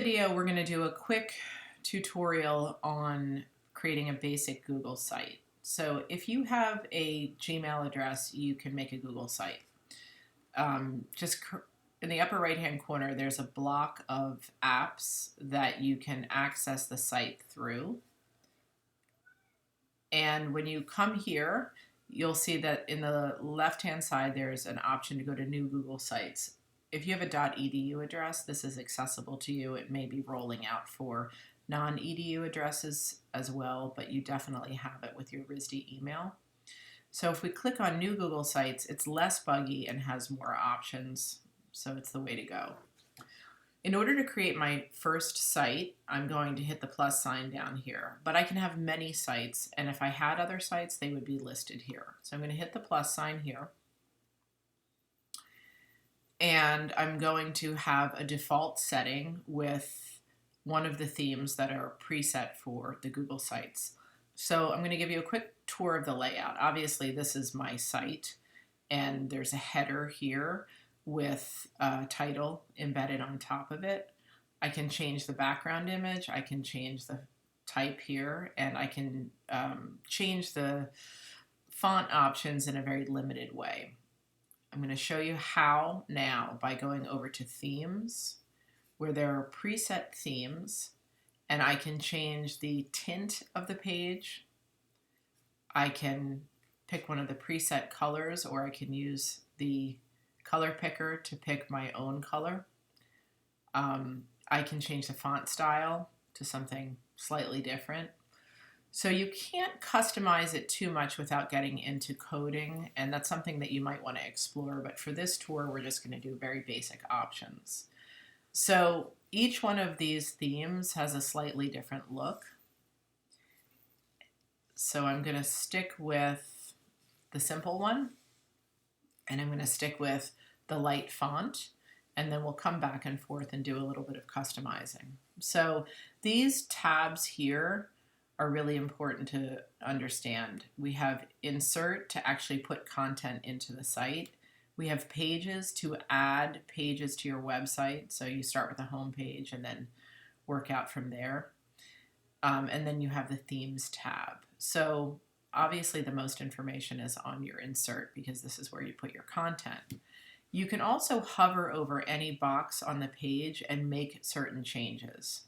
Video, we're going to do a quick tutorial on creating a basic Google site. So if you have a Gmail address, you can make a Google site. Just in the upper right hand corner, there's a block of apps that you can access the site through. And when you come here, you'll see that in the left hand side, there's an option to go to new Google Sites. If you have a .edu address, this is accessible to you. It may be rolling out for non-edu addresses as well, but you definitely have it with your RISD email. So if we click on new Google Sites, it's less buggy and has more options, so it's the way to go. In order to create my first site, I'm going to hit the plus sign down here, but I can have many sites, and if I had other sites, they would be listed here. So I'm going to hit the plus sign here. And I'm going to have a default setting with one of the themes that are preset for the Google Sites. So I'm going to give you a quick tour of the layout. Obviously, this is my site, and there's a header here with a title embedded on top of it. I can change the background image, I can change the type here, and I can change the font options in a very limited way. I'm going to show you how now by going over to themes, where there are preset themes, and I can change the tint of the page. I can pick one of the preset colors, or I can use the color picker to pick my own color. I can change the font style to something slightly different. So you can't customize it too much without getting into coding, and that's something that you might want to explore, but for this tour we're just going to do very basic options. So each one of these themes has a slightly different look. So I'm going to stick with the simple one, and I'm going to stick with the light font, and then we'll come back and forth and do a little bit of customizing. So these tabs here are really important to understand. We have insert to actually put content into the site. We have pages to add pages to your website. So you start with a home page and then work out from there. And then you have the themes tab. So obviously the most information is on your insert because this is where you put your content. You can also hover over any box on the page and make certain changes.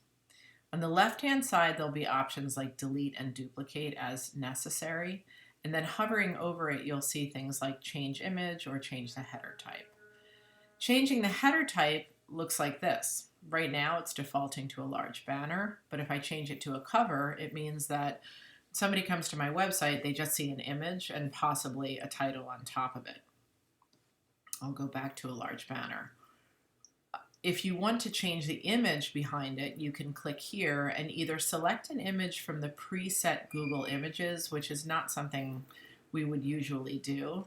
On the left-hand side, there'll be options like delete and duplicate as necessary. And then hovering over it, you'll see things like change image or change the header type. Changing the header type looks like this. Right now, it's defaulting to a large banner, but if I change it to a cover, it means that somebody comes to my website, they just see an image and possibly a title on top of it. I'll go back to a large banner. If you want to change the image behind it, you can click here and either select an image from the preset Google Images, which is not something we would usually do,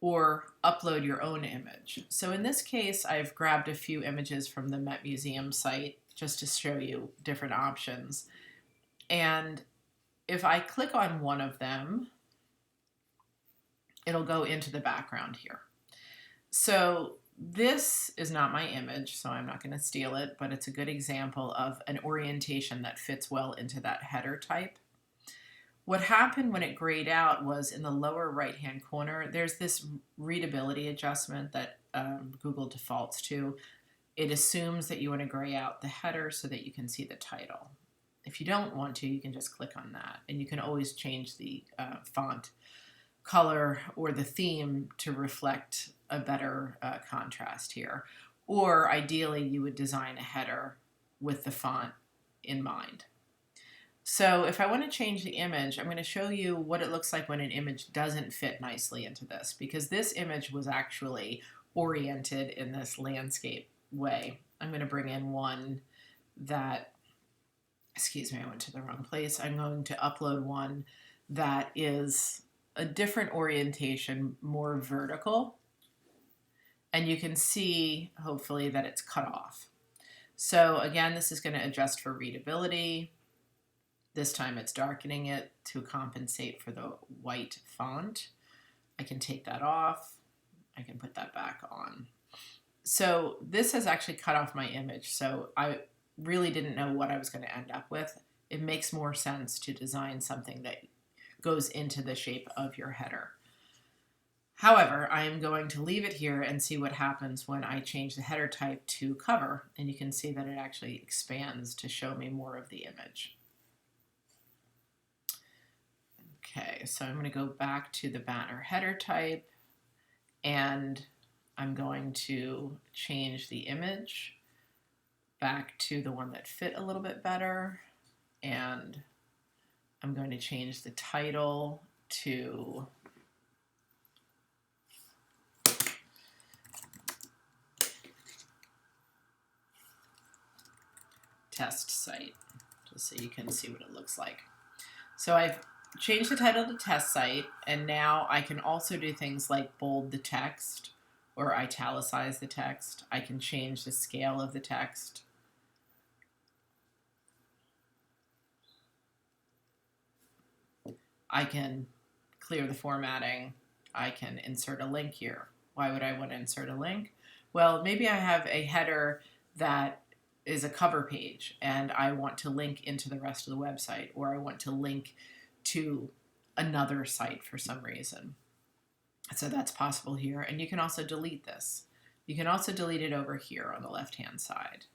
or upload your own image. So in this case, I've grabbed a few images from the Met Museum site just to show you different options. And if I click on one of them, it'll go into the background here. So this is not my image, so I'm not going to steal it, but it's a good example of an orientation that fits well into that header type. What happened when it grayed out was in the lower right-hand corner, there's this readability adjustment that Google defaults to. It assumes that you want to gray out the header so that you can see the title. If you don't want to, you can just click on that, and you can always change the font color or the theme to reflect a better contrast here. Or ideally, you would design a header with the font in mind. So if I want to change the image, I'm going to show you what it looks like when an image doesn't fit nicely into this, because this image was actually oriented in this landscape way. I'm going to bring in one that, excuse me, I went to the wrong place. I'm going to upload one that is a different orientation, more vertical. And you can see, hopefully, that it's cut off. So again, this is going to adjust for readability. This time it's darkening it to compensate for the white font. I can take that off. I can put that back on. So this has actually cut off my image. So I really didn't know what I was going to end up with. It makes more sense to design something that goes into the shape of your header. However, I am going to leave it here and see what happens when I change the header type to cover, and you can see that it actually expands to show me more of the image. Okay, so I'm going to go back to the banner header type, and I'm going to change the image back to the one that fit a little bit better, and I'm going to change the title to test site, just so you can see what it looks like. So I've changed the title to test site, and now I can also do things like bold the text or italicize the text. I can change the scale of the text. I can clear the formatting. I can insert a link here. Why would I want to insert a link? Well, maybe I have a header that is a cover page and I want to link into the rest of the website, or I want to link to another site for some reason. So that's possible here. And you can also delete this. You can also delete it over here on the left-hand side.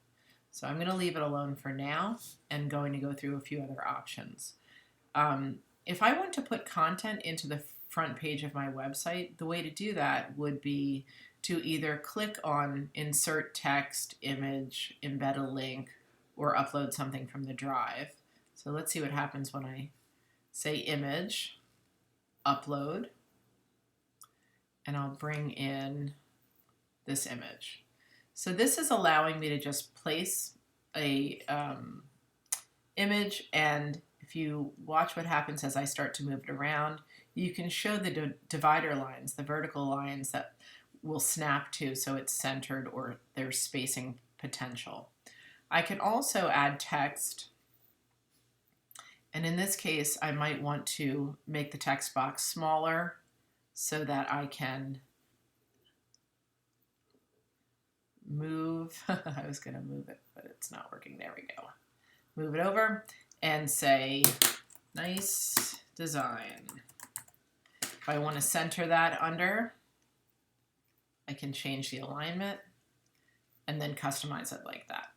So I'm going to leave it alone for now and going to go through a few other options. If I want to put content into the front page of my website, the way to do that would be to either click on insert text, image, embed a link, or upload something from the drive. So let's see what happens when I say image, upload, and I'll bring in this image. So this is allowing me to just place a image, and if you watch what happens as I start to move it around, you can show the divider lines, the vertical lines that will snap to so it's centered or there's spacing potential. I can also add text, and in this case I might want to make the text box smaller so that I can move, I was going to move it, but it's not working. There we go. Move it over and say, nice design. If I want to center that under, I can change the alignment and then customize it like that.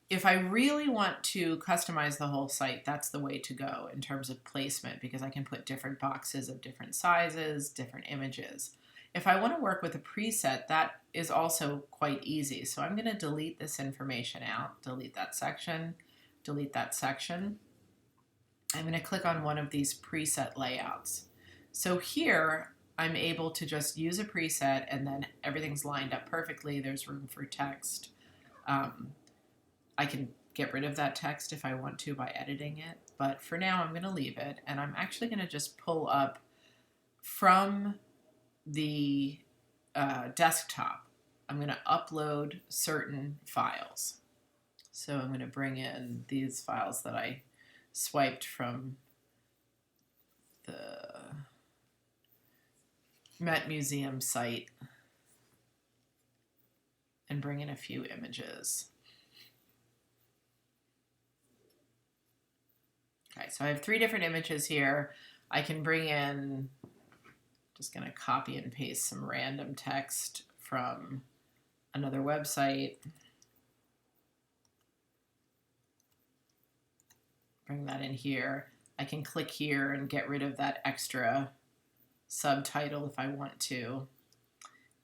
If I really want to customize the whole site, that's the way to go in terms of placement, because I can put different boxes of different sizes, different images. If I want to work with a preset, that is also quite easy. So I'm going to delete this information out, delete that section, delete that section. I'm going to click on one of these preset layouts. So here I'm able to just use a preset and then everything's lined up perfectly. There's room for text. I can get rid of that text if I want to by editing it, but for now I'm going to leave it, and I'm actually going to just pull up from the desktop. I'm going to upload certain files. So I'm going to bring in these files that I swiped from the Met Museum site and bring in a few images. Okay, so I have 3 different images here. I can bring in, just going to copy and paste some random text from another website. Bring that in here. I can click here and get rid of that extra subtitle if I want to.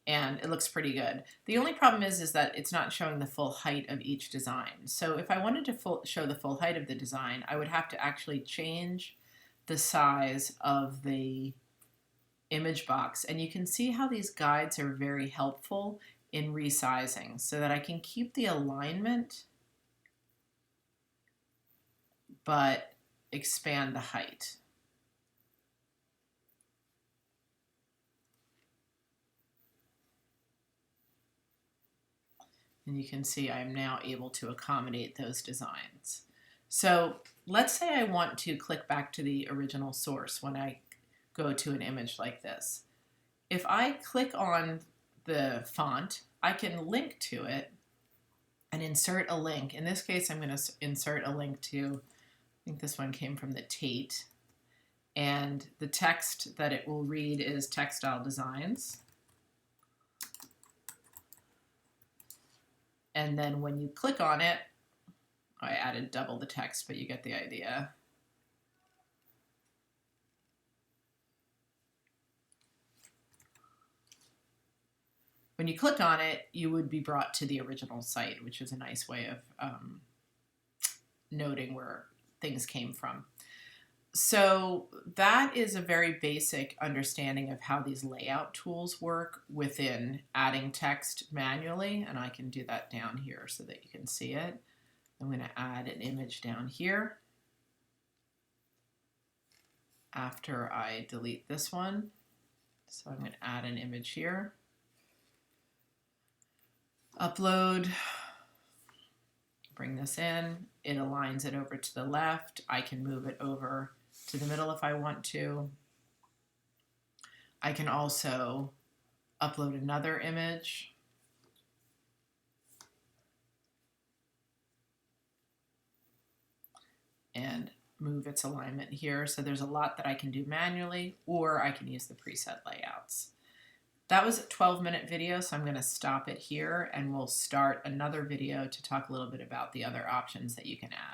And it looks pretty good. The only problem is that it's not showing the full height of each design. So if I wanted to show the full height of the design, I would have to actually change the size of the image box. And you can see how these guides are very helpful in resizing so that I can keep the alignment but expand the height. And you can see I'm now able to accommodate those designs. So let's say I want to click back to the original source when I go to an image like this. If I click on the font I can link to it and insert a link. In this case, I'm going to insert a link to, I think this one came from the Tate, and the text that it will read is Textile Designs. And then when you click on it, I added double the text, but you get the idea. When you click on it, you would be brought to the original site, which is a nice way of noting where things came from. So that is a very basic understanding of how these layout tools work within adding text manually, and I can do that down here so that you can see it. I'm going to add an image down here after I delete this one. So I'm going to add an image here. Upload, bring this in, it aligns it over to the left. I can move it over to the middle if I want to. I can also upload another image. And move its alignment here. So there's a lot that I can do manually, or I can use the preset layouts. That was a 12-minute video, so I'm going to stop it here, and we'll start another video to talk a little bit about the other options that you can add.